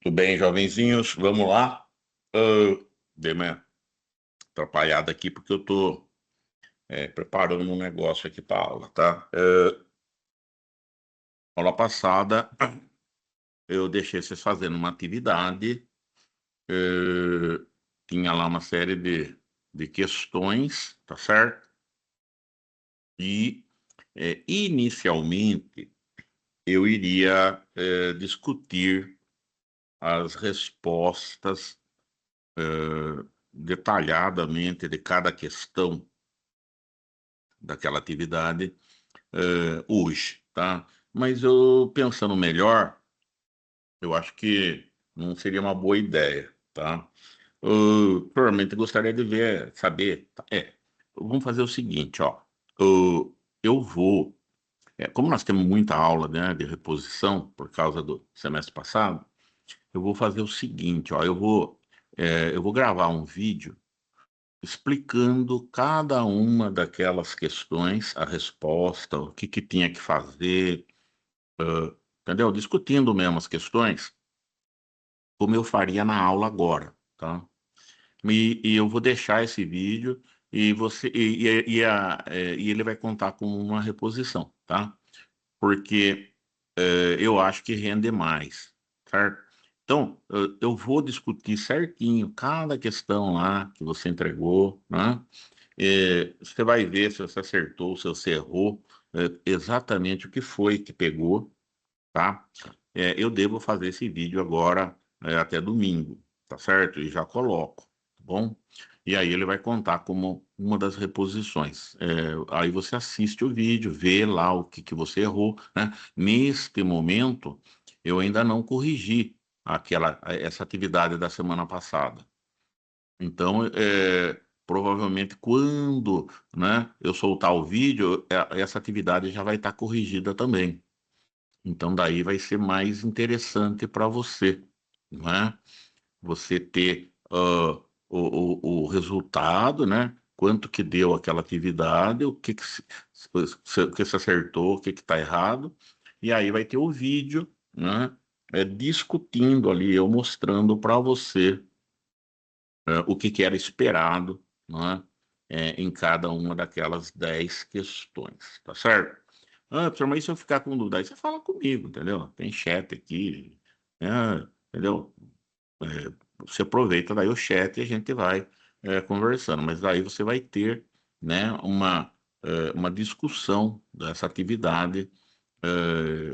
Tudo bem, jovenzinhos? Vamos lá. Dei uma atrapalhada aqui porque eu tô preparando um negócio aqui para aula, tá? Aula passada eu deixei vocês fazendo uma atividade, tinha lá uma série de questões, tá certo? E inicialmente eu iria discutir as respostas detalhadamente de cada questão daquela atividade hoje, tá? Mas eu pensando melhor, eu acho que não seria uma boa ideia, tá? Provavelmente gostaria de saber. Vamos fazer o seguinte, ó. Eu vou, como nós temos muita aula, né, de reposição por causa do semestre passado, eu vou fazer o seguinte, ó. Eu vou gravar um vídeo explicando cada uma daquelas questões, a resposta, o que que tinha que fazer, entendeu? Discutindo mesmo as questões, como eu faria na aula agora, tá? E eu vou deixar esse vídeo e ele vai contar com uma reposição, tá? Porque eu acho que rende mais, certo? Então, eu vou discutir certinho cada questão lá que você entregou, né? Você vai ver se você acertou, se você errou, exatamente o que foi que pegou, tá? Eu devo fazer esse vídeo agora, até domingo, tá certo? E já coloco, tá bom? E aí ele vai contar como uma das reposições. Aí você assiste o vídeo, vê lá o que que você errou, né? Neste momento, eu ainda não corrigi essa atividade da semana passada. Então, provavelmente quando, né, eu soltar o vídeo, essa atividade já vai estar corrigida também. Então, daí vai ser mais interessante para você, né? Você ter o resultado, né? Quanto que deu aquela atividade, o que se acertou, o que está errado, e aí vai ter o vídeo, né? Discutindo ali, eu mostrando para você o que que era esperado, né? Em cada uma daquelas 10 questões, tá certo? Professor, mas se eu ficar com dúvida, aí você fala comigo, entendeu? Tem chat aqui, entendeu? É, Você aproveita daí o chat e a gente vai conversando, mas daí você vai ter, né, uma discussão dessa atividade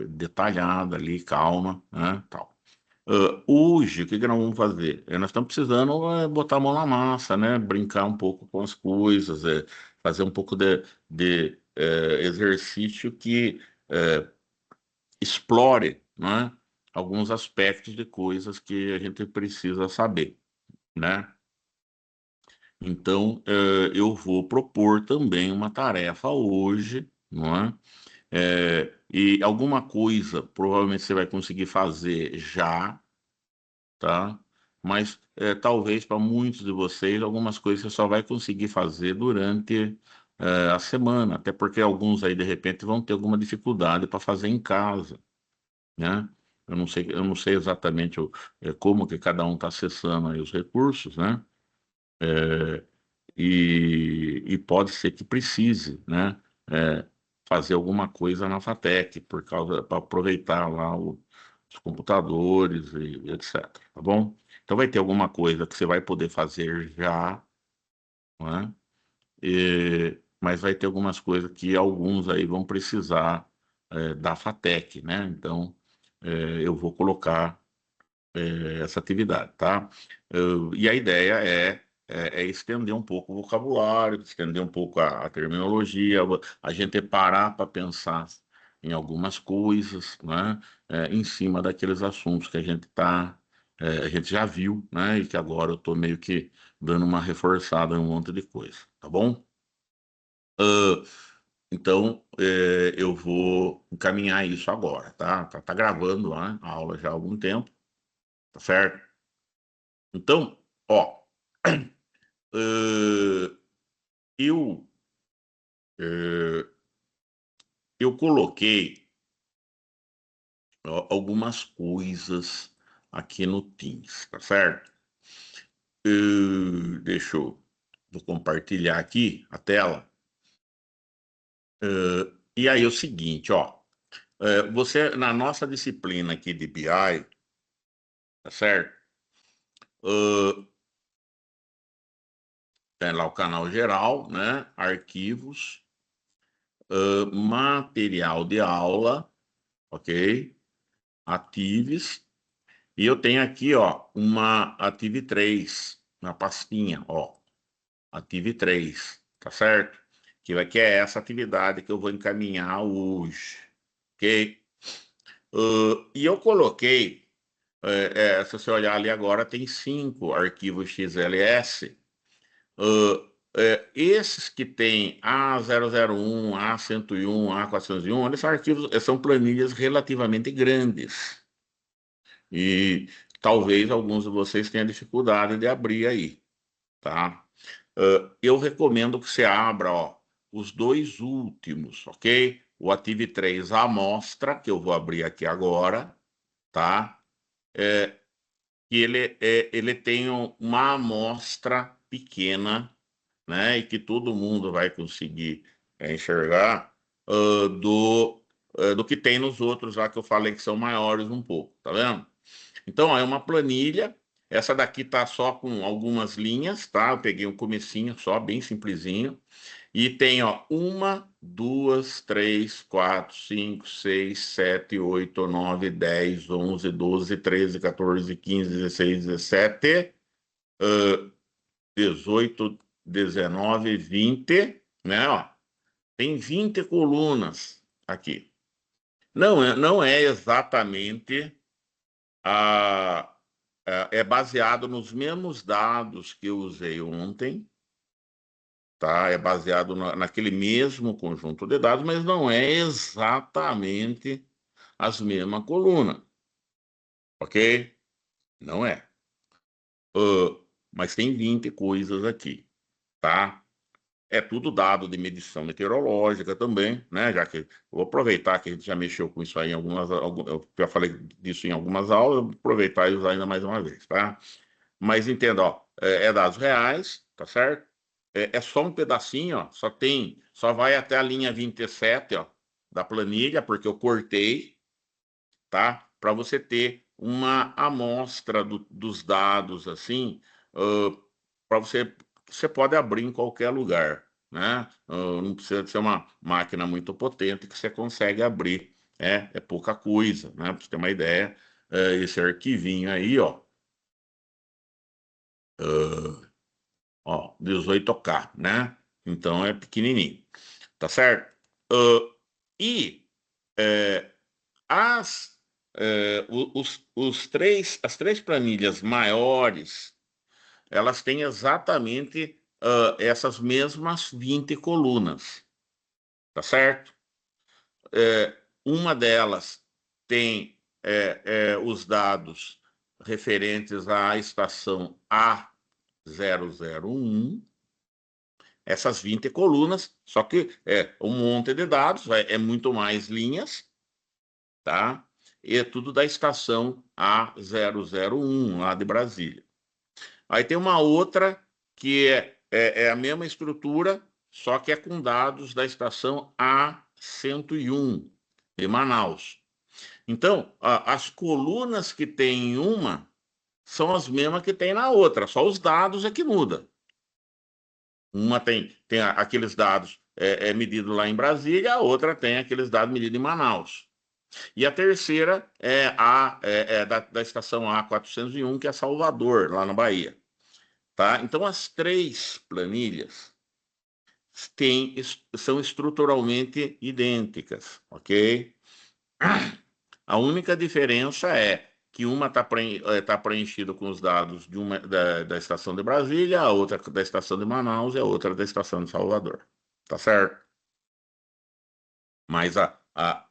detalhada ali, calma, né, tal. Hoje, o que que nós vamos fazer? Nós estamos precisando botar a mão na massa, né? Brincar um pouco com as coisas, fazer um pouco de exercício que explore, né? Alguns aspectos de coisas que a gente precisa saber, né? Então, eu vou propor também uma tarefa hoje, não é? E alguma coisa provavelmente você vai conseguir fazer já, tá? Mas talvez para muitos de vocês, algumas coisas você só vai conseguir fazer durante a semana, até porque alguns aí de repente vão ter alguma dificuldade para fazer em casa, né? Eu não sei exatamente como que cada um está acessando aí os recursos, né? E pode ser que precise, né? é, Fazer alguma coisa na FATEC por causa para aproveitar lá os computadores e etc. Tá bom? Então vai ter alguma coisa que você vai poder fazer já, né? Mas vai ter algumas coisas que alguns aí vão precisar da FATEC, né? Então eu vou colocar essa atividade, tá? E a ideia é estender um pouco o vocabulário, estender um pouco a terminologia, a gente parar para pensar em algumas coisas, né? Em cima daqueles assuntos que a gente já viu, né? E que agora eu estou meio que dando uma reforçada em um monte de coisa, tá bom? Ah, então, eu vou encaminhar isso agora, tá? Tá gravando lá a aula já há algum tempo, tá certo? Então, ó, eh, eu, eh, eu coloquei ó, algumas coisas aqui no Teams, tá certo? Deixa eu vou compartilhar aqui a tela. E aí é o seguinte, ó. Você, na nossa disciplina aqui de BI, tá certo? Uh, Tem lá o canal geral, né? Arquivos, material de aula, ok? Atives. E eu tenho aqui, ó, uma Ative 3 na pastinha, ó. Ative 3, tá certo? Que é essa atividade que eu vou encaminhar hoje, ok? E eu coloquei, se você olhar ali agora, tem 5 arquivos XLS. Esses que tem A001, A101, A401, eles são arquivos, são planilhas relativamente grandes. E talvez alguns de vocês tenham dificuldade de abrir aí, tá? Eu recomendo que você abra, ó, os dois últimos, ok? O Ative 3 Amostra, que eu vou abrir aqui agora, tá? E ele tem uma amostra pequena, né? E que todo mundo vai conseguir enxergar do que tem nos outros lá que eu falei que são maiores um pouco, tá vendo? Então, ó, é uma planilha. Essa daqui tá só com algumas linhas, tá? Eu peguei um comecinho só, bem simplesinho. E tem, ó, 1, 2, 3, 4, 5, 6, 7, 8, 9, 10, 11, 12, 13, 14, 15, 16, 17, 18, 19, 20, né? Ó, tem 20 colunas aqui. Não é exatamente a, é baseado nos mesmos dados que eu usei ontem, tá? É baseado naquele mesmo conjunto de dados, mas não é exatamente as mesmas colunas, ok? Não é. Ah, mas tem 20 coisas aqui, tá? É tudo dado de medição meteorológica também, né? Já que eu vou aproveitar que a gente já mexeu com isso aí em eu já falei disso em algumas aulas, eu vou aproveitar e usar ainda mais uma vez, tá? Mas entenda, ó, é dados reais, tá certo? É só um pedacinho, ó, só vai até a linha 27, ó, da planilha, porque eu cortei, tá? Para você ter uma amostra dos dados, assim, para você pode abrir em qualquer lugar, né? Não precisa ser uma máquina muito potente que você consegue abrir, é pouca coisa, né? Para você ter uma ideia, esse arquivinho aí, ó, 18K, né? Então é pequenininho, tá certo? E é, as, as três planilhas maiores, elas têm exatamente essas mesmas 20 colunas, tá certo? Uma delas tem os dados referentes à estação A001, essas 20 colunas, só que é um monte de dados, é muito mais linhas, tá? E é tudo da estação A001, lá de Brasília. Aí tem uma outra que é a mesma estrutura, só que é com dados da estação A101, de Manaus. Então, as colunas que tem em uma são as mesmas que tem na outra, só os dados é que muda. Uma tem aqueles dados medidos lá em Brasília, a outra tem aqueles dados medidos em Manaus. E a terceira é da estação A401, que é Salvador, lá na Bahia. Tá? Então, as três planilhas são estruturalmente idênticas, ok? A única diferença é que uma está preenchida com os dados da estação de Brasília, a outra da estação de Manaus e a outra da estação de Salvador. Tá certo? Mas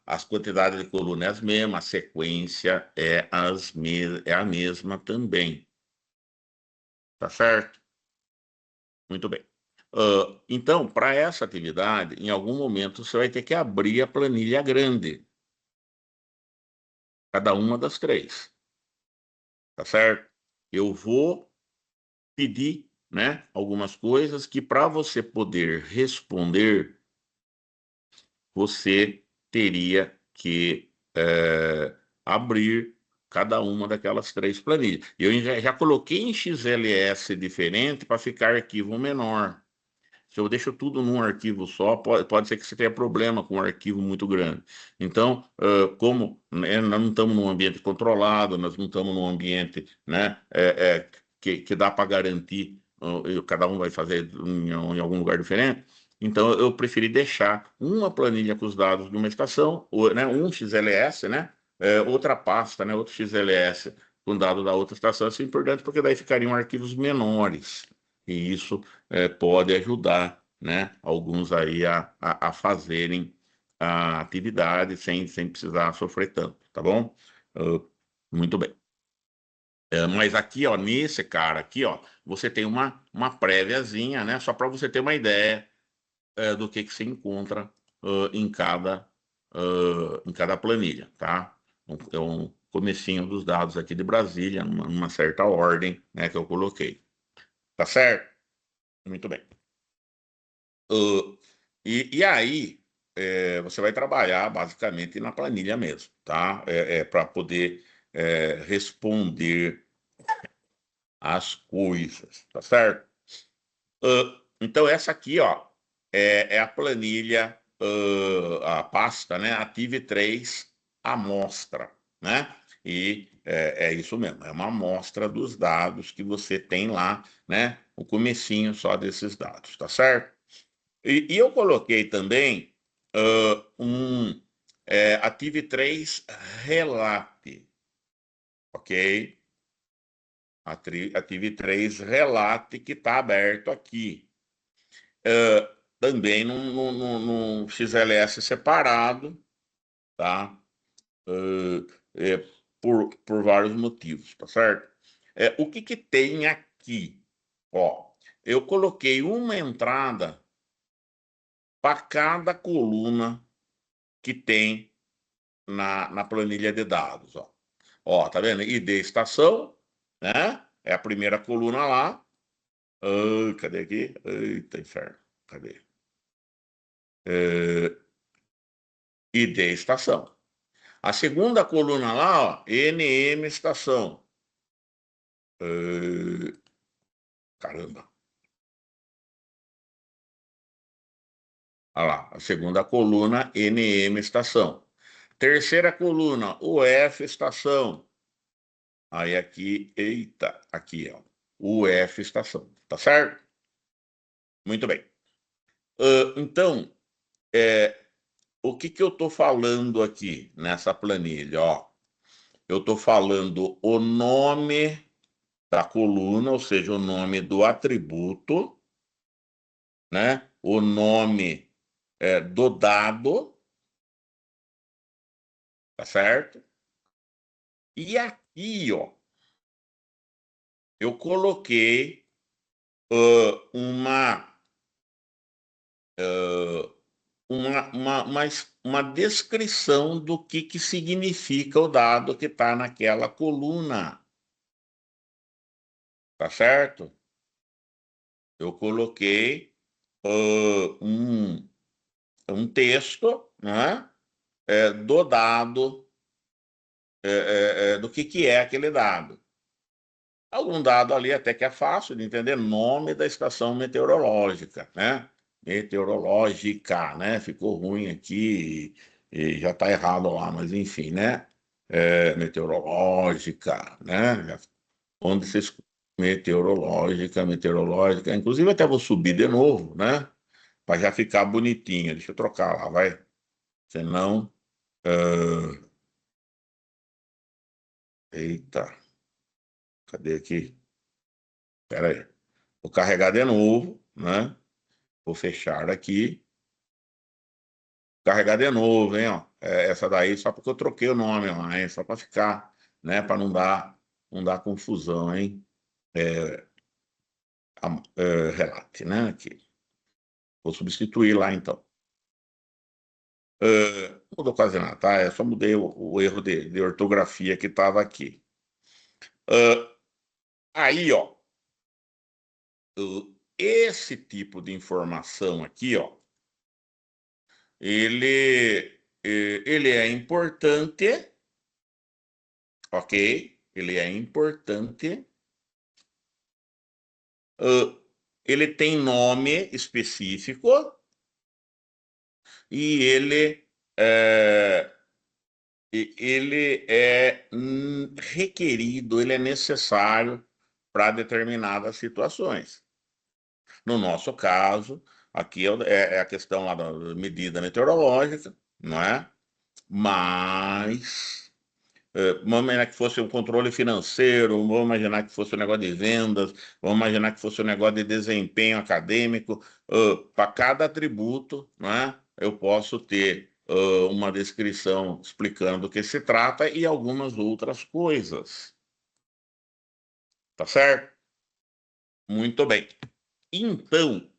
as quantidades de coluna é as mesmas, a sequência é a mesma também. Tá certo? Muito bem. Então, para essa atividade, em algum momento você vai ter que abrir a planilha grande, cada uma das três. tá certo? Eu vou pedir, né, algumas coisas que para você poder responder, você teria que abrir cada uma daquelas três planilhas. Eu já coloquei em XLS diferente para ficar arquivo menor. Se eu deixo tudo num arquivo só, pode ser que você tenha problema com um arquivo muito grande. Então, como, né, nós não estamos num ambiente controlado, nós não estamos num ambiente, né, que dá para garantir, cada um vai fazer em algum lugar diferente, então eu preferi deixar uma planilha com os dados de uma estação, né, um XLS, né, outra pasta, né, outro XLS com dados da outra estação, assim por diante, porque daí ficariam arquivos menores. E isso pode ajudar, né, alguns aí a fazerem a atividade sem precisar sofrer tanto, tá bom? Ah, muito bem. Mas aqui, ó, nesse cara aqui, ó, você tem uma préviazinha, né, só para você ter uma ideia do que se encontra em cada planilha, tá? É um comecinho dos dados aqui de Brasília, numa certa ordem, né, que eu coloquei. Tá certo? Muito bem. Uh, e aí, você vai trabalhar basicamente na planilha mesmo, tá? Para poder responder as coisas, tá certo? Então, essa aqui, ó, é a planilha, a pasta, né? Ative 3 amostra, né? E é isso mesmo, é uma amostra dos dados que você tem lá, né? O comecinho só desses dados, tá certo? E eu coloquei também um Ative 3 Relate, ok? Ative 3 Relate que está aberto aqui. Também num XLS separado, tá? É, por vários motivos, tá certo? O que que tem aqui? Ó, eu coloquei uma entrada para cada coluna que tem na planilha de dados, ó. Ó, tá vendo? ID estação, né? É a primeira coluna lá. Ah, cadê aqui? Eita, inferno. Cadê? ID estação. A segunda coluna lá, ó, NM estação. Ah, caramba. Olha lá, a segunda coluna, NM estação. Terceira coluna, UF estação. Aí aqui, eita, aqui, ó, UF estação. Tá certo? Muito bem. Então, o que que eu estou falando aqui nessa planilha? Ó, eu estou falando o nome da coluna, ou seja, o nome do atributo, né? O nome do dado, tá certo? E aqui, ó, eu coloquei uma, ah, uma descrição do que significa o dado que está naquela coluna, tá certo? Eu coloquei um texto, né, do dado, do que é aquele dado. Algum dado ali até que é fácil de entender, nome da estação meteorológica, né? Meteorológica, né? Ficou ruim aqui e já está errado lá, mas enfim, né? Meteorológica, né? Onde vocês... Meteorológica. Inclusive até vou subir de novo, né? Para já ficar bonitinho. Deixa eu trocar lá, vai. Senão... Eita, cadê aqui? Espera aí. Vou carregar de novo, né? Vou fechar aqui. Carregar de novo, hein, ó. Essa daí só porque eu troquei o nome lá, hein? Só para ficar, né? Para não dar confusão, hein? Relate, né? Aqui. Vou substituir lá, então. Não mudou quase nada, tá? Eu só mudei o erro de ortografia que estava aqui. Ah, aí, ó, esse tipo de informação aqui, ó, ele é importante, ok? Ele é importante. Ah, ele tem nome específico e é, ele é requerido, ele é necessário para determinadas situações. No nosso caso, aqui é a questão lá da medida meteorológica, não é? Mas vamos imaginar que fosse um controle financeiro, vamos imaginar que fosse um negócio de vendas, vamos imaginar que fosse um negócio de desempenho acadêmico. Para cada atributo, né, eu posso ter uma descrição explicando do que se trata e algumas outras coisas. Tá certo? Muito bem. Então,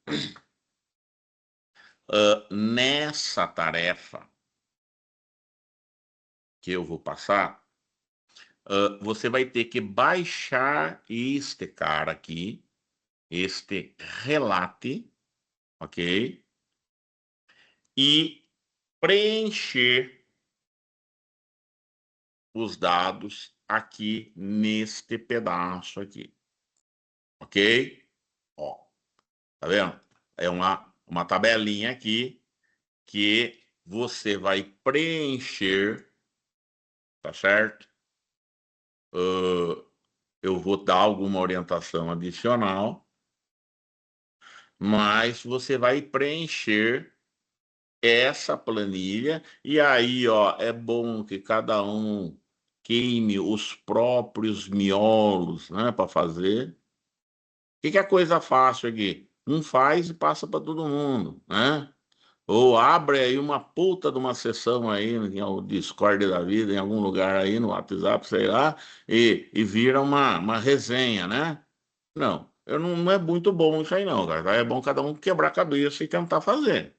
nessa tarefa que eu vou passar, você vai ter que baixar este cara aqui, este relate, ok? E preencher os dados aqui neste pedaço aqui, ok? Ó, tá vendo? É uma tabelinha aqui que você vai preencher, tá certo? Eu vou dar alguma orientação adicional, mas você vai preencher essa planilha e aí, ó, é bom que cada um queime os próprios miolos, né, para fazer. O que que é coisa fácil aqui? Um faz e passa para todo mundo, né? Ou abre aí uma puta de uma sessão aí em algum Discord da vida, em algum lugar aí no WhatsApp, sei lá, e vira uma resenha, né? Não, não é muito bom isso aí não, cara. É bom cada um quebrar a cabeça e tentar fazer.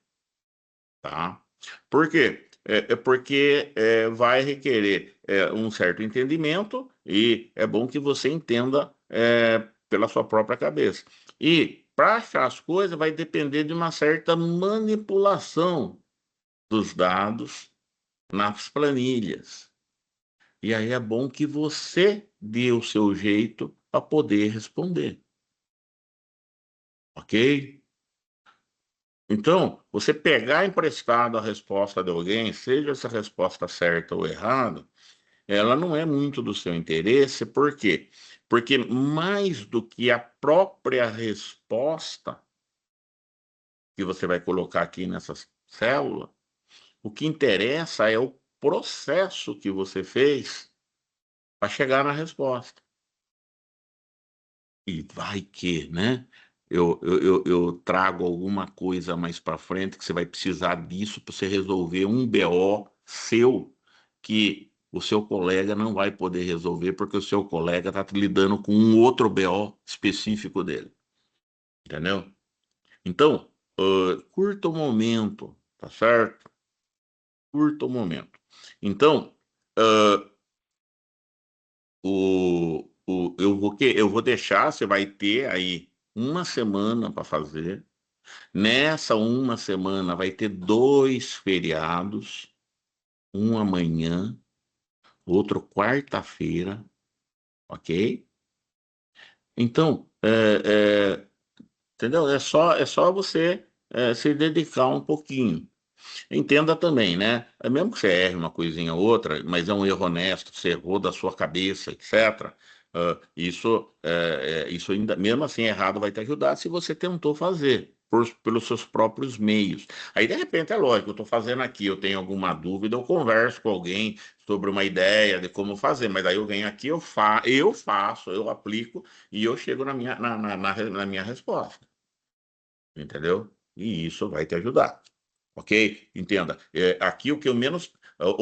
Tá? Por quê? É porque vai requerer um certo entendimento e é bom que você entenda pela sua própria cabeça. E para achar as coisas vai depender de uma certa manipulação dos dados nas planilhas. E aí é bom que você dê o seu jeito para poder responder, ok? Então, você pegar emprestado a resposta de alguém, seja essa resposta certa ou errada, ela não é muito do seu interesse, por quê? Porque mais do que a própria resposta que você vai colocar aqui nessa célula, o que interessa é o processo que você fez para chegar na resposta. E vai que, né? Eu trago alguma coisa mais para frente que você vai precisar disso para você resolver um BO seu que o seu colega não vai poder resolver porque o seu colega está lidando com um outro BO específico dele, entendeu? Então, curta o momento, tá certo? Curta o momento. Então, eu vou deixar, você vai ter aí uma semana para fazer. Nessa uma semana vai ter dois feriados, um amanhã, outro quarta-feira, ok? Então, entendeu? É só você se dedicar um pouquinho. Entenda também, né? Mesmo que você erre uma coisinha ou outra, mas é um erro honesto, você errou da sua cabeça, etc. Isso ainda, mesmo assim, errado vai te ajudar se você tentou fazer pelos seus próprios meios. Aí, de repente, é lógico, eu estou fazendo aqui, eu tenho alguma dúvida, eu converso com alguém sobre uma ideia de como fazer, mas aí eu venho aqui, eu faço, eu aplico e eu chego na minha resposta, entendeu? E isso vai te ajudar. Ok? Entenda. Aqui o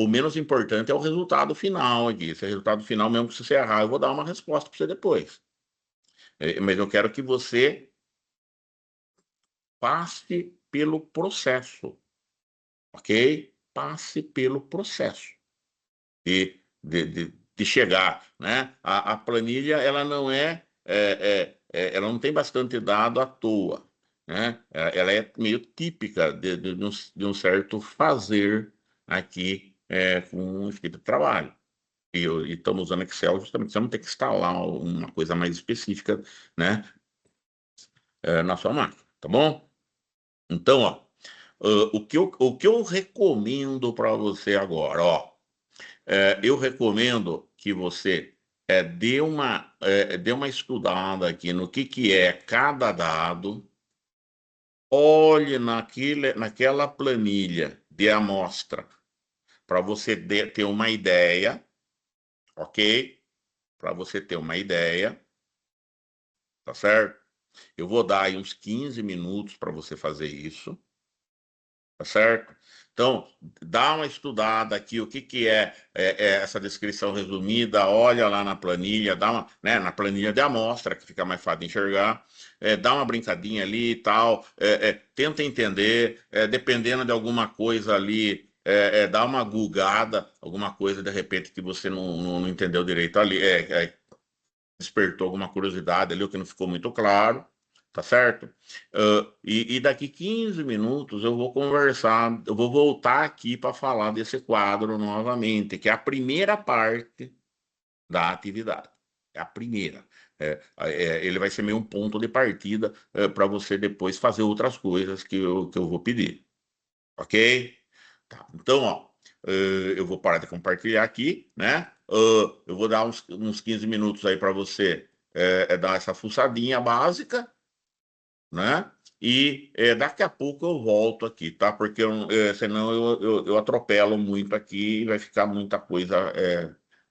menos importante é o resultado final aqui. Esse resultado final, mesmo que se você errar, eu vou dar uma resposta para você depois. Mas eu quero que você passe pelo processo, ok? Passe pelo processo de chegar, né? A planilha, ela não ela não tem bastante dado à toa, né? Ela é meio típica de um certo fazer aqui com o escrito de trabalho. E estamos usando Excel justamente, você não tem que instalar uma coisa mais específica, né, na sua máquina, tá bom? Então, ó, o que eu recomendo para você agora, ó, eu recomendo que você dê uma estudada aqui no que é cada dado, olhe naquela planilha de amostra para você ter uma ideia, ok? Para você ter uma ideia, tá certo? Eu vou dar aí uns 15 minutos para você fazer isso, tá certo? Então, dá uma estudada aqui, o que é essa descrição resumida, olha lá na planilha, dá uma, né, na planilha de amostra, que fica mais fácil de enxergar, dá uma brincadinha ali e tal, tenta entender, dependendo de alguma coisa ali, dá uma gulgada, alguma coisa de repente que você não entendeu direito ali, despertou alguma curiosidade ali, o que não ficou muito claro, tá certo? E daqui 15 minutos eu vou conversar, eu vou voltar aqui para falar desse quadro novamente, que é a primeira parte da atividade. É a primeira. Ele vai ser meio um ponto de partida para você depois fazer outras coisas que eu vou pedir. Ok? Tá. Então, ó, eu vou parar de compartilhar aqui, né? Eu vou dar uns 15 minutos aí para você dar essa fuçadinha básica, né? E daqui a pouco eu volto aqui, tá? Porque senão eu atropelo muito aqui e vai ficar muita coisa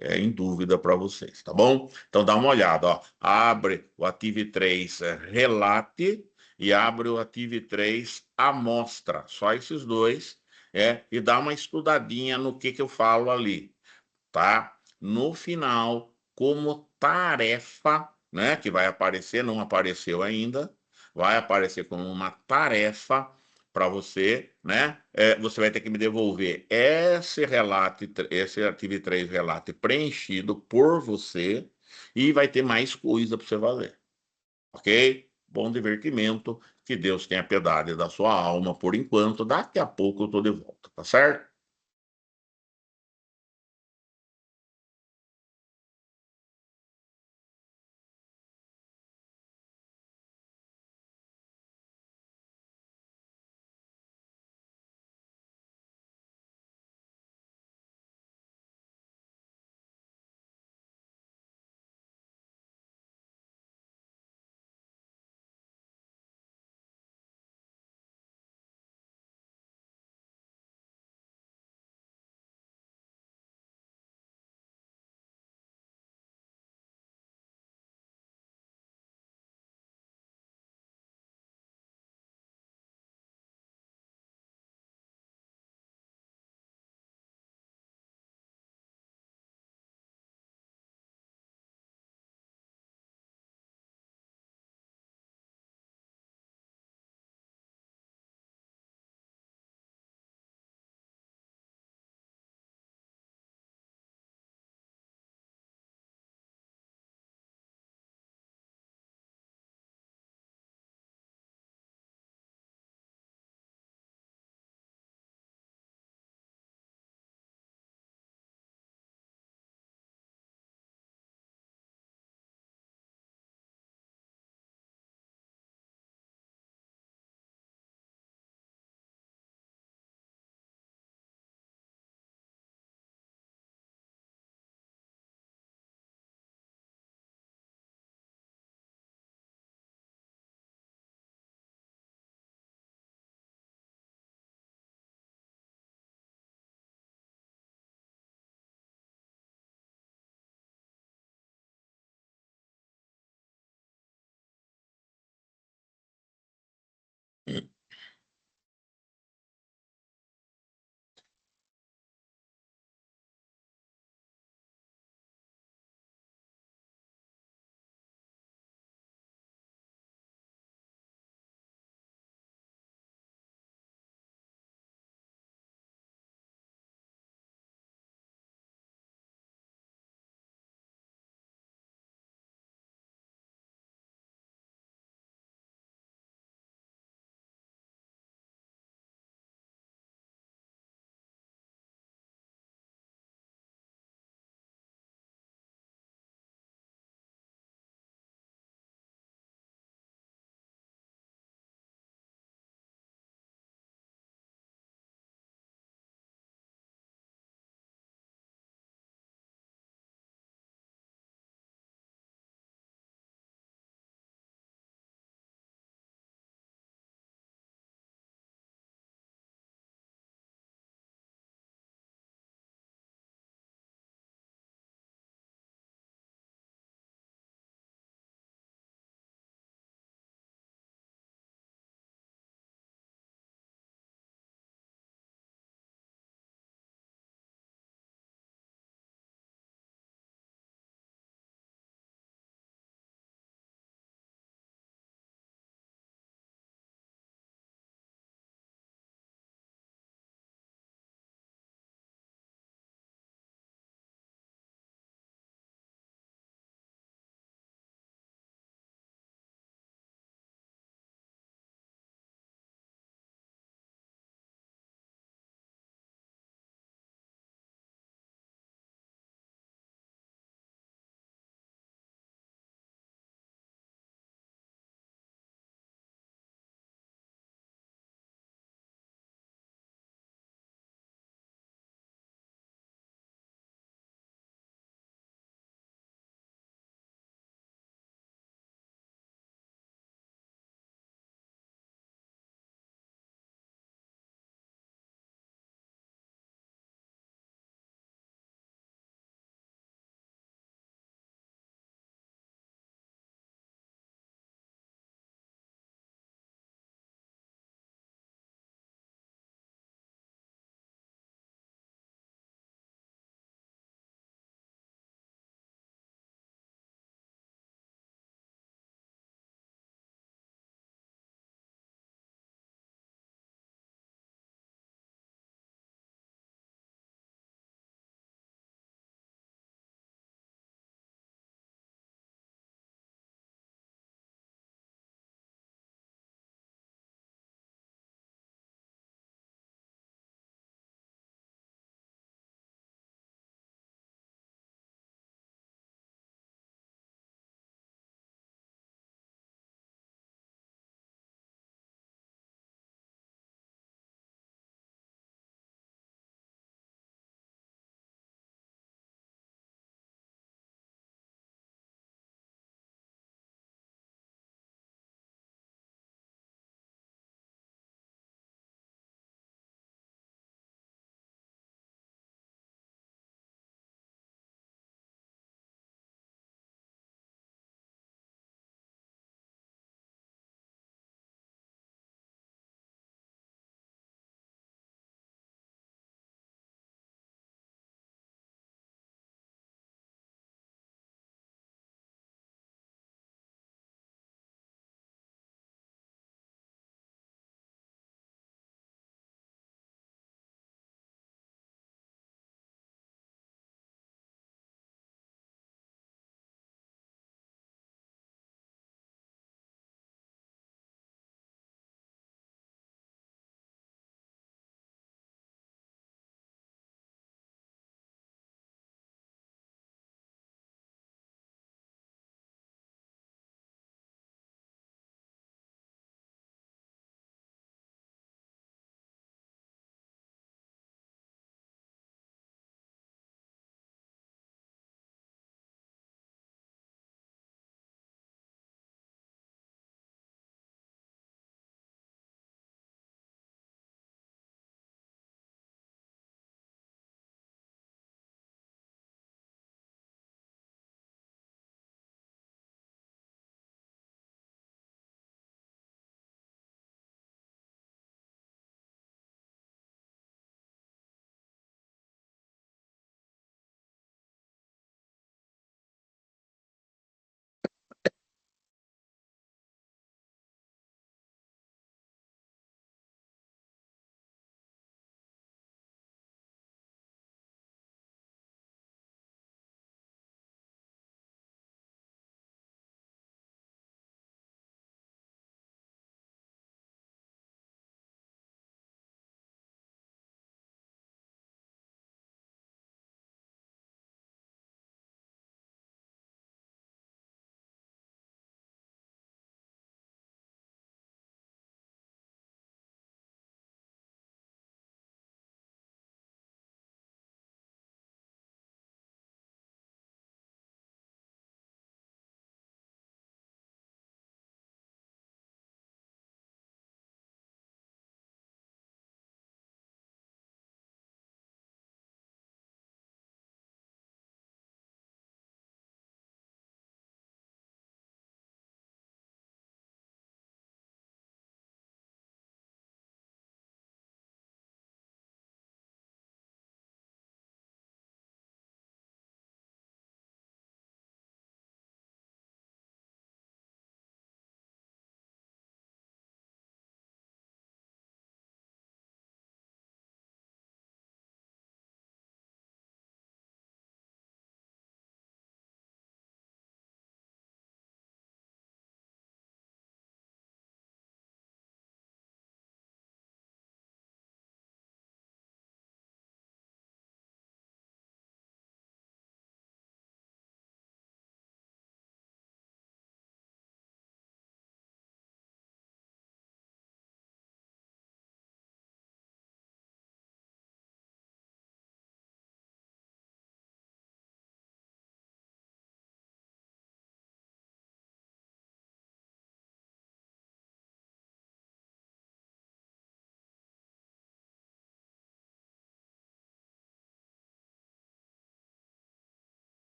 em dúvida para vocês, tá bom? Então dá uma olhada, ó. Abre o Ative 3 Relate e abre o Ative 3 Amostra, só esses dois, e dá uma estudadinha no que eu falo ali, tá? No final, como tarefa, né, que vai aparecer, não apareceu ainda, vai aparecer como uma tarefa para você, né? Você vai ter que me devolver esse Arquivo 3 relato preenchido por você e vai ter mais coisa para você fazer, ok? Bom divertimento, que Deus tenha piedade da sua alma por enquanto. Daqui a pouco eu tô de volta, tá certo?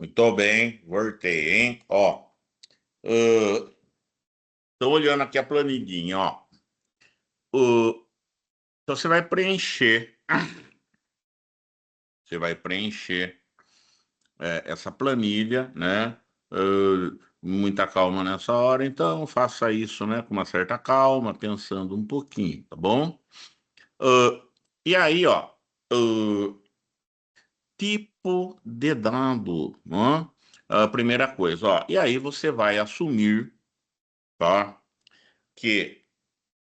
Muito bem, voltei, hein? Ó, estou olhando aqui a planilhinha, ó. Uh, então você vai preencher essa planilha, né? Muita calma nessa hora, então faça isso, né, com uma certa calma, pensando um pouquinho, tá bom? Uh, e aí, ó, uh, tipo de dado, né? A primeira coisa, ó, e aí você vai assumir, tá? Que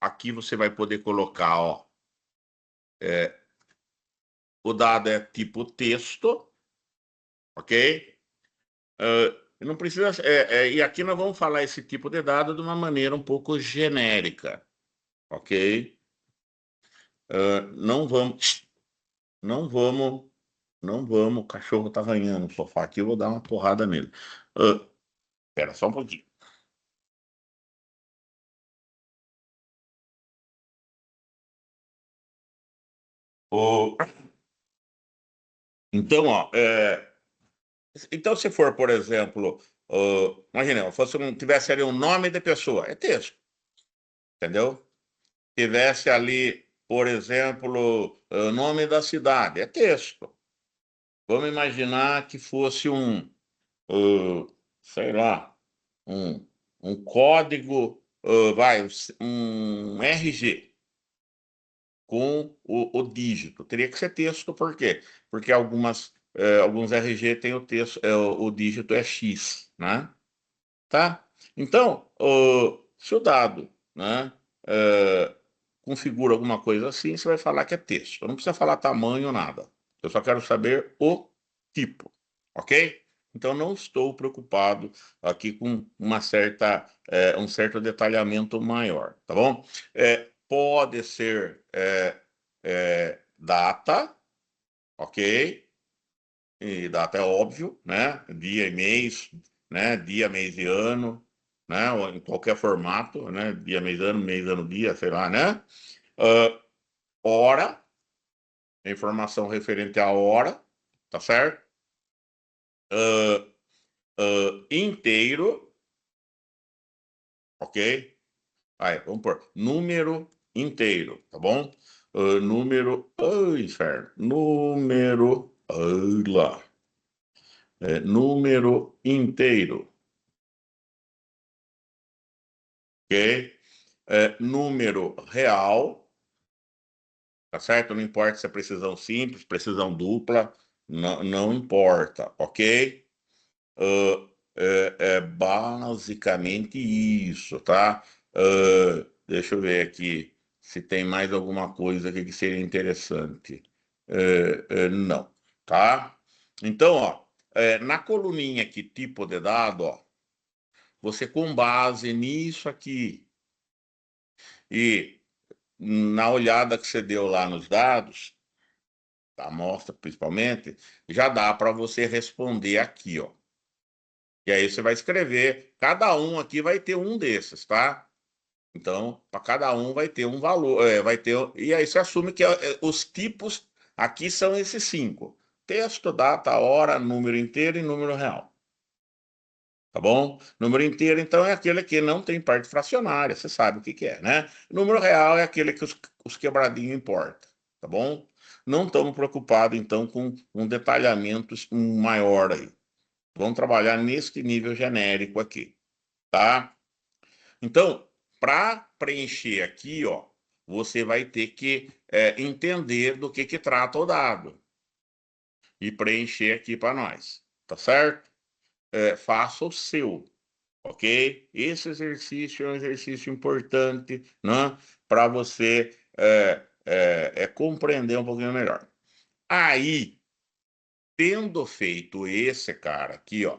aqui você vai poder colocar, ó, o dado é tipo texto, ok? Não precisa, e aqui nós vamos falar esse tipo de dado de uma maneira um pouco genérica, ok? Não vamos, não vamos, não vamos. O cachorro tá arranhando o sofá aqui, eu vou dar uma porrada nele. Uh, Espera só um pouquinho. O- Então, ó, então se for, por exemplo, imagina, tivesse ali um nome de pessoa, é texto, entendeu? Tivesse ali, por exemplo, o nome da cidade, é texto. Vamos imaginar que fosse uh, sei lá, um, um código, um RG com o dígito. Teria que ser texto, por quê? Porque alguns RG têm o texto, o dígito é X, né? Tá? Então, se o dado, né, configura alguma coisa assim, você vai falar que é texto. Não precisa falar tamanho, nada. Eu só quero saber o tipo, ok? Então, não estou preocupado aqui com um certo detalhamento maior, tá bom? Pode ser data, ok? E data é óbvio, né? Dia e mês, né? Dia, mês e ano, né? Ou em qualquer formato, né? Dia, mês, ano, dia, sei lá, né? Ah, hora, informação referente à hora, tá certo? Ah, inteiro, ok? Aí, vamos por número inteiro, tá bom? Número, ai, inferno, ai lá, número inteiro, ok? Número real, tá certo? Não importa se é precisão simples, precisão dupla, não importa, ok? É basicamente isso, tá? Deixa eu ver aqui se tem mais alguma coisa aqui que seria interessante. Não, tá? Então, ó, na coluninha aqui, tipo de dado, ó, você com base nisso aqui e na olhada que você deu lá nos dados, da amostra principalmente, já dá para você responder aqui, ó. E aí você vai escrever, cada um aqui vai ter um desses, tá? Então, para cada um vai ter um valor, e aí você assume que os tipos aqui são esses cinco: texto, data, hora, número inteiro e número real. Tá bom? Número inteiro, então, é aquele que não tem parte fracionária, você sabe o que que é, né? Número real é aquele que os quebradinhos importam, tá bom? Não estamos preocupados, então, com um detalhamento maior aí. Vamos trabalhar neste nível genérico aqui, tá? Então, para preencher aqui, ó, você vai ter que entender do que trata o dado e preencher aqui para nós, tá certo? Faça o seu, ok? Esse exercício é um exercício importante, né? Para você compreender um pouquinho melhor. Aí, tendo feito esse cara aqui, ó,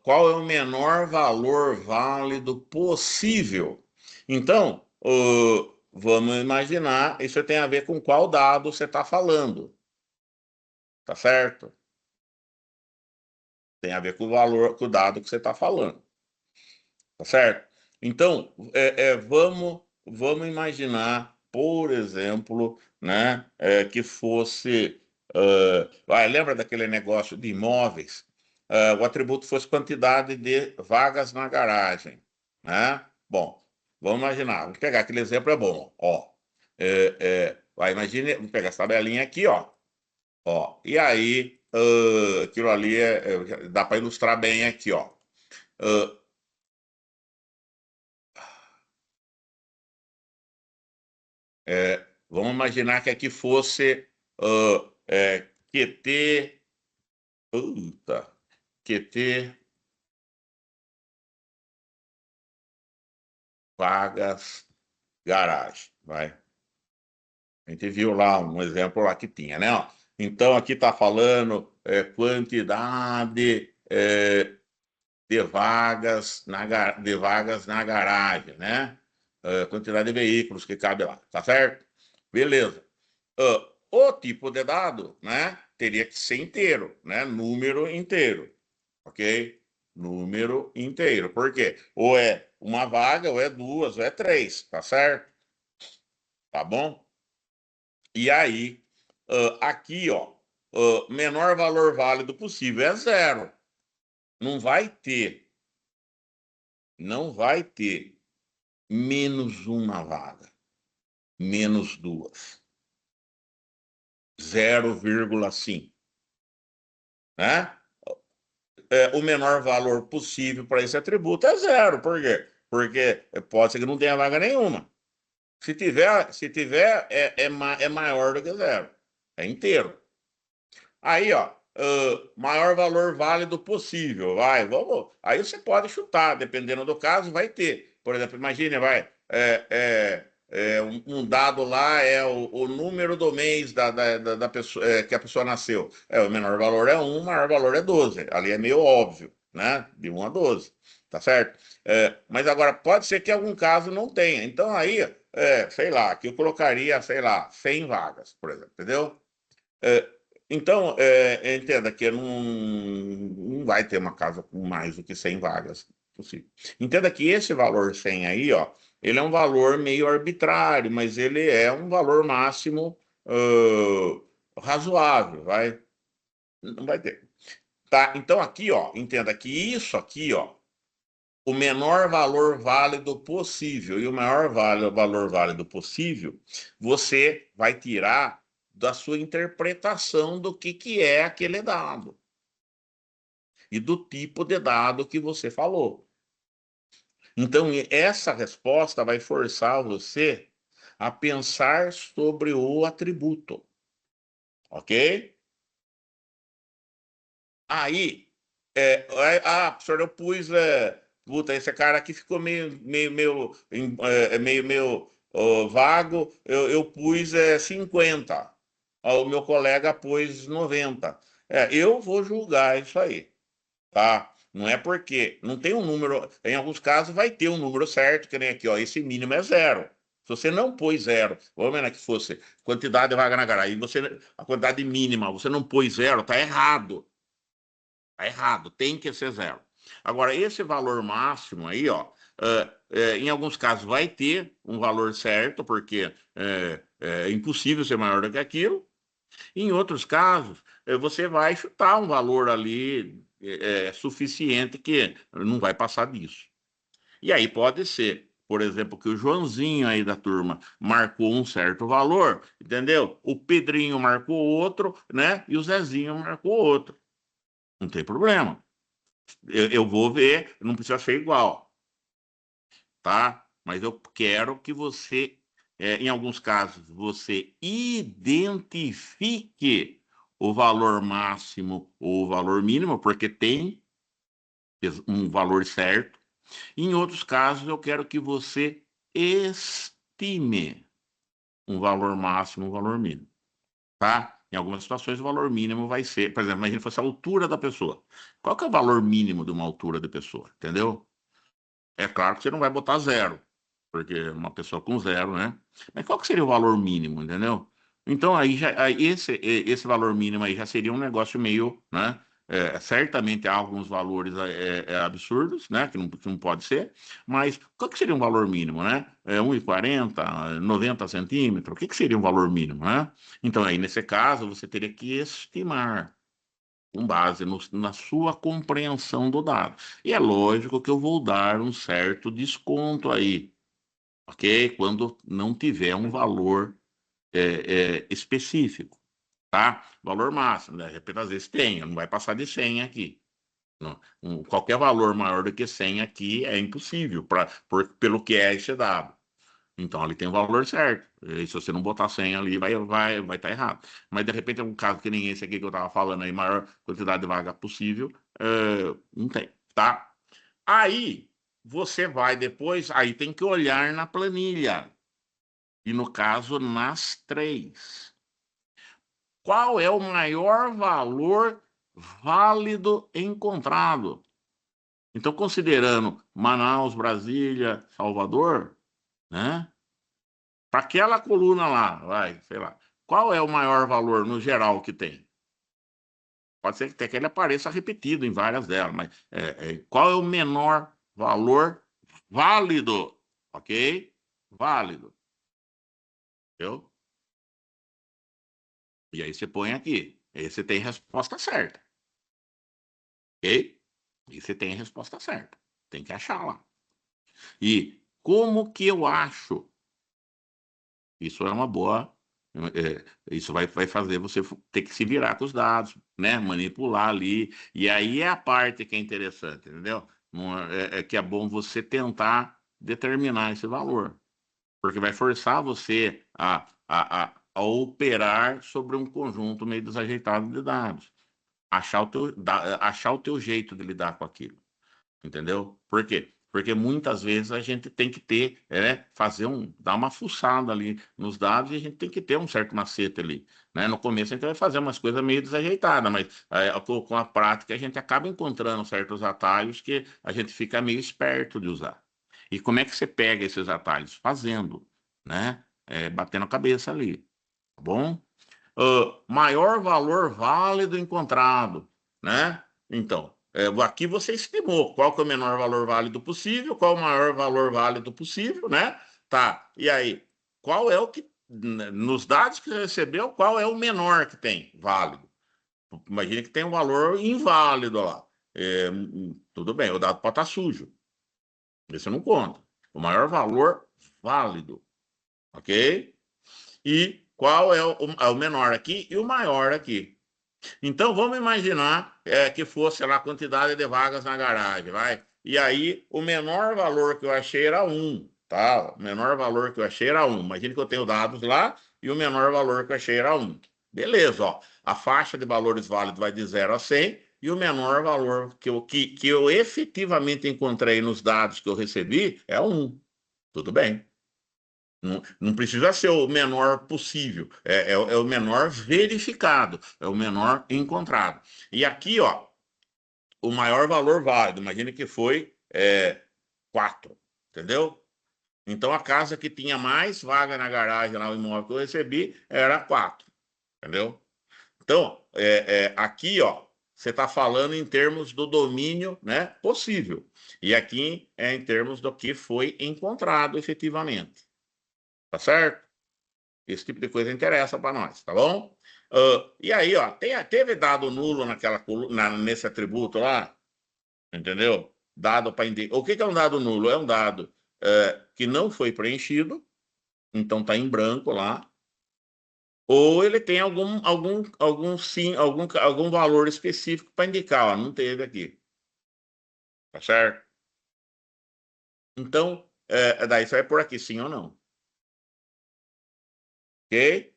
qual é o menor valor válido possível? Então, vamos imaginar, isso tem a ver com qual dado você está falando, tá certo? Tem a ver com o valor, com o dado que você está falando, tá certo? Então, vamos imaginar, por exemplo, né, que fosse. Lembra daquele negócio de imóveis? O atributo fosse quantidade de vagas na garagem, né? Bom, vamos imaginar, vamos pegar aquele exemplo, é bom, ó. Imagine, vamos pegar essa tabelinha aqui, ó. E aí, aquilo ali dá para ilustrar bem aqui, ó. Ah, vamos imaginar que aqui fosse QT, puta, QT vagas garagem, vai. A gente viu lá um exemplo lá que tinha, né? Ó. Então aqui está falando quantidade de vagas na garagem, né? Quantidade de veículos que cabe lá, tá certo? Beleza. O tipo de dado, né? Teria que ser inteiro, né? Número inteiro, ok? Número inteiro. Por quê? Ou é uma vaga, ou é duas, ou é três, tá certo? Tá bom? E aí, aqui, ó, menor valor válido possível é zero. Não vai ter, não vai ter menos uma vaga, menos duas, 0,5, né? O menor valor possível para esse atributo é zero. Por quê? Porque pode ser que não tenha vaga nenhuma. Se tiver é maior do que zero. É inteiro. Aí, ó, maior valor válido possível, vai, vamos. Aí você pode chutar, dependendo do caso, vai ter. Por exemplo, imagine, vai, um dado lá é o número do mês da pessoa, que a pessoa nasceu. O menor valor é um, o maior valor é 12. Ali é meio óbvio, né? De 1 a 12, tá certo? Mas agora, pode ser que em algum caso não tenha. Então aí, sei lá, que eu colocaria, sei lá, 100 vagas, por exemplo, entendeu? É, então, entenda que não vai ter uma casa com mais do que 100 vagas possível. Entenda que esse valor 100 aí, ó, ele é um valor meio arbitrário, mas ele é um valor máximo razoável, vai? Não vai ter. Tá? Então aqui, ó, entenda que isso aqui, ó, o menor valor válido possível e o maior valor válido possível, você vai tirar da sua interpretação do que é aquele dado e do tipo de dado que você falou. Então, essa resposta vai forçar você a pensar sobre o atributo, ok? Aí, professor, eu pus, puta, esse cara aqui ficou meio vago, eu pus 50. Ó, o meu colega pôs 90. Eu vou julgar isso aí, tá? Não é porque não tem um número, em alguns casos vai ter um número certo, que nem aqui, ó, esse mínimo é zero. Se você não pôs zero, vamos ver que fosse quantidade de vaga na garagem, a quantidade mínima, você não pôs zero, tá errado. Tá errado, tem que ser zero. Agora, esse valor máximo aí, ó, em alguns casos vai ter um valor certo, porque é impossível ser maior do que aquilo. Em outros casos, você vai chutar um valor ali suficiente que não vai passar disso. E aí pode ser, por exemplo, que o Joãozinho aí da turma marcou um certo valor, entendeu? O Pedrinho marcou outro, né? E o Zezinho marcou outro. Não tem problema. Eu vou ver, não precisa ser igual, tá? Mas eu quero que você, em alguns casos, você identifique o valor máximo ou o valor mínimo, porque tem um valor certo. Em outros casos, eu quero que você estime um valor máximo, um valor mínimo, tá? Em algumas situações, o valor mínimo vai ser, por exemplo, imagina que fosse a altura da pessoa. Qual que é o valor mínimo de uma altura de pessoa, entendeu? É claro que você não vai botar zero, porque uma pessoa com zero, né? Mas qual que seria o valor mínimo, entendeu? Então aí esse valor mínimo aí já seria um negócio meio, né? certamente há alguns valores absurdos, né? Que não pode ser, mas qual que seria um valor mínimo, né? 1,40, 90 centímetros, o que seria um valor mínimo, né? Então, aí, nesse caso, você teria que estimar com base na sua compreensão do dado. E é lógico que eu vou dar um certo desconto aí, ok? Quando não tiver um valor específico, tá? Valor máximo, né? De repente, às vezes tem, não vai passar de 100 aqui. Não, qualquer valor maior do que 100 aqui é impossível, pelo que é esse dado. Então, ali tem o valor certo. E se você não botar 100 ali, vai estar errado. Mas, de repente, é um caso que nem esse aqui que eu estava falando aí, maior quantidade de vaga possível, não tem, tá? Aí, você vai depois, aí tem que olhar na planilha. E, no caso, nas três. Qual é o maior valor válido encontrado? Então, considerando Manaus, Brasília, Salvador, né? Para aquela coluna lá, vai, sei lá. Qual é o maior valor no geral que tem? Pode ser que até que ele apareça repetido em várias delas, mas qual é o menor valor válido? Ok? Válido. Entendeu? E aí você põe aqui. Aí você tem a resposta certa. Ok? E você tem a resposta certa. Tem que achar lá. E como que eu acho? Isso é uma boa. Isso vai fazer você ter que se virar com os dados, né? Manipular ali. E aí é a parte que é interessante, entendeu? Que é bom você tentar determinar esse valor. Porque vai forçar você a operar sobre um conjunto meio desajeitado de dados. Achar o teu jeito de lidar com aquilo. Entendeu? Por quê? Porque muitas vezes a gente tem que ter, dar uma fuçada ali nos dados e a gente tem que ter um certo macete ali, né? No começo a gente vai fazer umas coisas meio desajeitadas, mas com a prática a gente acaba encontrando certos atalhos que a gente fica meio esperto de usar. E como é que você pega esses atalhos? Fazendo, né? Batendo a cabeça ali, tá bom? Maior valor válido encontrado, né? Então, aqui você estimou qual que é o menor valor válido possível, qual é o maior valor válido possível, né? Tá, e aí, qual é o que, nos dados que você recebeu, qual é o menor que tem válido? Imagina que tem um valor inválido lá. Tudo bem, o dado pode estar sujo, isso não conta. O maior valor válido, ok? E qual é o menor aqui e o maior aqui. Então, vamos imaginar que fosse lá a quantidade de vagas na garagem, vai? E aí, o menor valor que eu achei era 1, tá? O menor valor que eu achei era 1. Imagina que eu tenho dados lá e o menor valor que eu achei era 1. Beleza, ó. A faixa de valores válidos vai de 0 a 100 e o menor valor que eu efetivamente encontrei nos dados que eu recebi é 1. Tudo bem. Não precisa ser o menor possível, é o menor verificado, é o menor encontrado. E aqui, ó, o maior valor válido, imagine que foi 4, entendeu? Então a casa que tinha mais vaga na garagem, lá o imóvel que eu recebi, era 4, entendeu? Então, aqui, ó, você está falando em termos do domínio, né, possível. E aqui é em termos do que foi encontrado efetivamente. Tá certo? Esse tipo de coisa interessa para nós, tá bom? E aí, ó, teve dado nulo nesse atributo lá, entendeu? Dado para indicar. O que é um dado nulo? É um dado que não foi preenchido, então está em branco lá, ou ele tem algum valor específico para indicar, ó, não teve aqui, tá certo? Então, daí você vai por aqui, sim ou não, ok?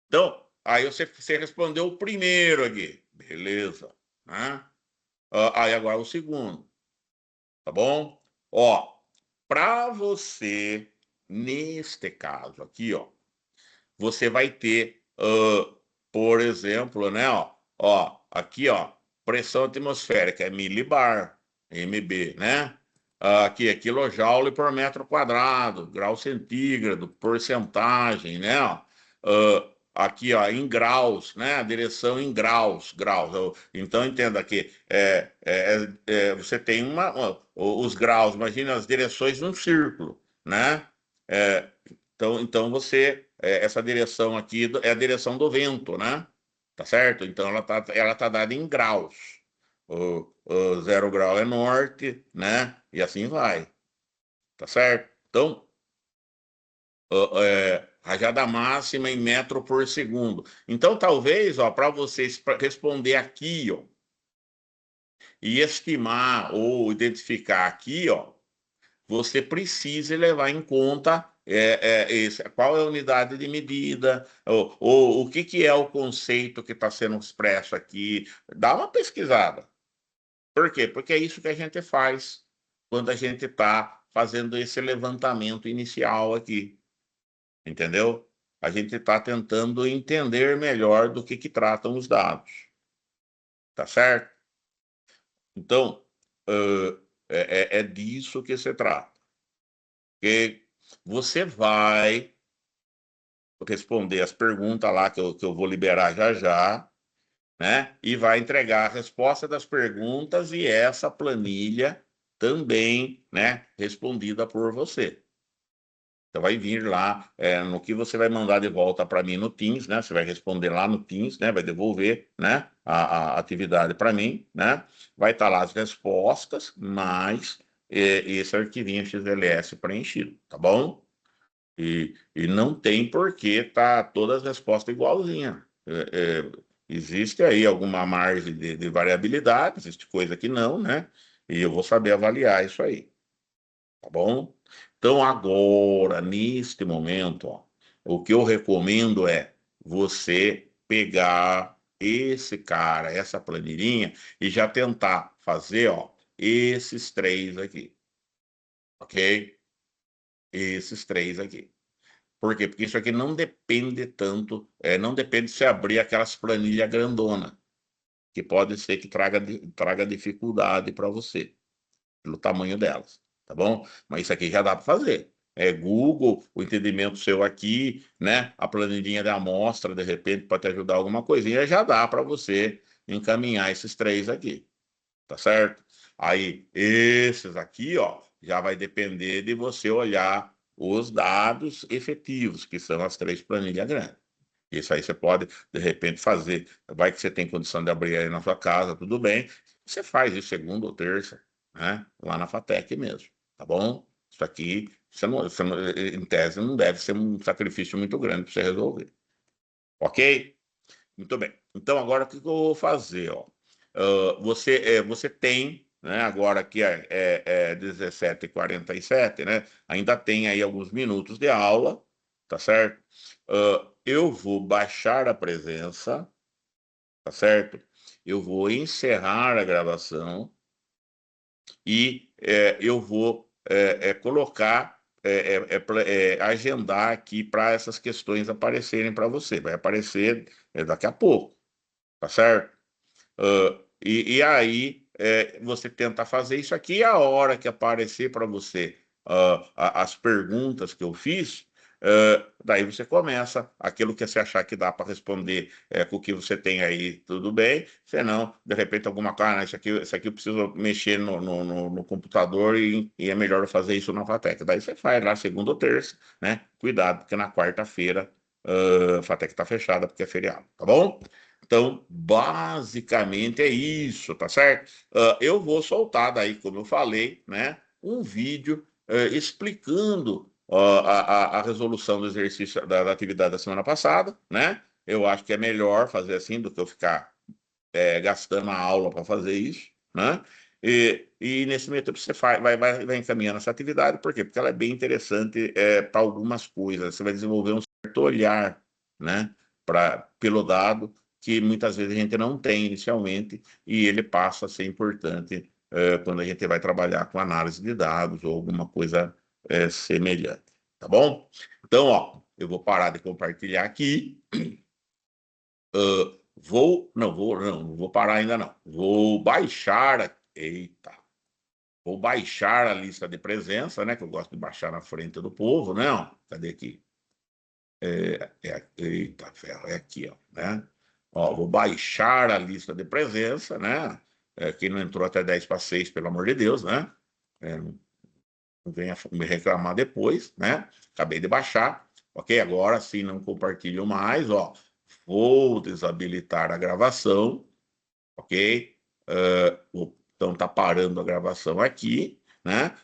Então, aí você respondeu o primeiro aqui, beleza, né? Aí agora o segundo, tá bom? Ó, para você, neste caso aqui, ó, você vai ter, por exemplo, né, aqui, ó, pressão atmosférica é milibar, MB, né? Aqui é quilojoule por metro quadrado, grau centígrado, porcentagem, né? aqui, ó, em graus, né? A direção em graus. Então, entenda que você tem os graus, imagina as direções num círculo, né? É, então essa direção aqui é a direção do vento, né? Tá certo? Então, ela tá dada em graus. O 0 grau é norte, né? E assim vai, tá certo? Então, rajada máxima em metro por segundo. Então, talvez, ó, para vocês responder aqui, ó, e estimar ou identificar aqui, ó, você precisa levar em conta qual é a unidade de medida, ou o que é o conceito que está sendo expresso aqui. Dá uma pesquisada. Por quê? Porque é isso que a gente faz quando a gente está fazendo esse levantamento inicial aqui. Entendeu? A gente está tentando entender melhor do que tratam os dados, tá certo? Então, é disso que se trata. Que você vai responder as perguntas lá que eu vou liberar já já, né? E vai entregar a resposta das perguntas e essa planilha também, né? Respondida por você. Então vai vir lá no que você vai mandar de volta para mim no Teams, né? Você vai responder lá no Teams, né? Vai devolver, né? A atividade para mim, né? Vai estar lá as respostas, mais esse arquivinho XLS preenchido, tá bom? E não tem por que tá todas as respostas igualzinhas. Existe aí alguma margem de variabilidade, existe coisa que não, né? E eu vou saber avaliar isso aí. Tá bom? Então, agora, neste momento, ó, o que eu recomendo é você pegar esse cara, essa planilhinha, e já tentar fazer, ó, esses três aqui, ok? Esses três aqui. Por quê? Porque isso aqui não depende tanto, não depende de você abrir aquelas planilhas grandona, que pode ser que traga dificuldade para você pelo tamanho delas, tá bom? Mas isso aqui já dá para fazer. É Google, o entendimento seu aqui, né? A planilhinha de amostra, de repente, para te ajudar alguma coisinha, já dá para você encaminhar esses três aqui, tá certo? Aí, esses aqui, ó, já vai depender de você olhar os dados efetivos, que são as três planilhas grandes. Isso aí você pode, de repente, fazer. Vai que você tem condição de abrir aí na sua casa, tudo bem. Você faz isso segunda ou terça, né? Lá na FATEC mesmo, tá bom? Isso aqui, em tese, não deve ser um sacrifício muito grande para você resolver. Ok? Muito bem. Então, agora o que eu vou fazer? Ó? Você tem, né, agora aqui é 17h47, né? Ainda tem aí alguns minutos de aula, tá certo? Eu vou baixar a presença, tá certo? Eu vou encerrar a gravação e eu vou colocar, agendar aqui para essas questões aparecerem para você. Vai aparecer daqui a pouco, tá certo? E aí você tenta fazer isso aqui, e a hora que aparecer para você as perguntas que eu fiz, daí você começa aquilo que você achar que dá para responder com o que você tem aí, tudo bem. Se não, de repente alguma coisa, isso aqui eu preciso mexer no computador e é melhor eu fazer isso na FATEC. Daí você faz lá segunda ou terça, né? Cuidado, porque na quarta-feira a FATEC está fechada porque é feriado, tá bom? Então, basicamente é isso, tá certo? Eu vou soltar daí, como eu falei, né, um vídeo explicando a resolução do exercício da atividade da semana passada, né? Eu acho que é melhor fazer assim do que eu ficar gastando a aula para fazer isso, né? E nesse meio tempo você vai encaminhando essa atividade, por quê? Porque ela é bem interessante para algumas coisas. Você vai desenvolver um certo olhar, né, pelo dado que muitas vezes a gente não tem inicialmente e ele passa a ser importante quando a gente vai trabalhar com análise de dados ou alguma coisa semelhante, tá bom? Então, ó, eu vou parar de compartilhar aqui. Não vou parar ainda não. Vou baixar, eita, vou baixar a lista de presença, né? Que eu gosto de baixar na frente do povo, né? Ó, cadê aqui? Eita ferro, é aqui, ó, né? Ó, vou baixar a lista de presença, né? Quem não entrou até 10 para 6, pelo amor de Deus, né? Não venha me reclamar depois, né? Acabei de baixar, ok? Agora sim, não compartilho mais, ó. Vou desabilitar a gravação, ok? Então tá parando a gravação aqui, né?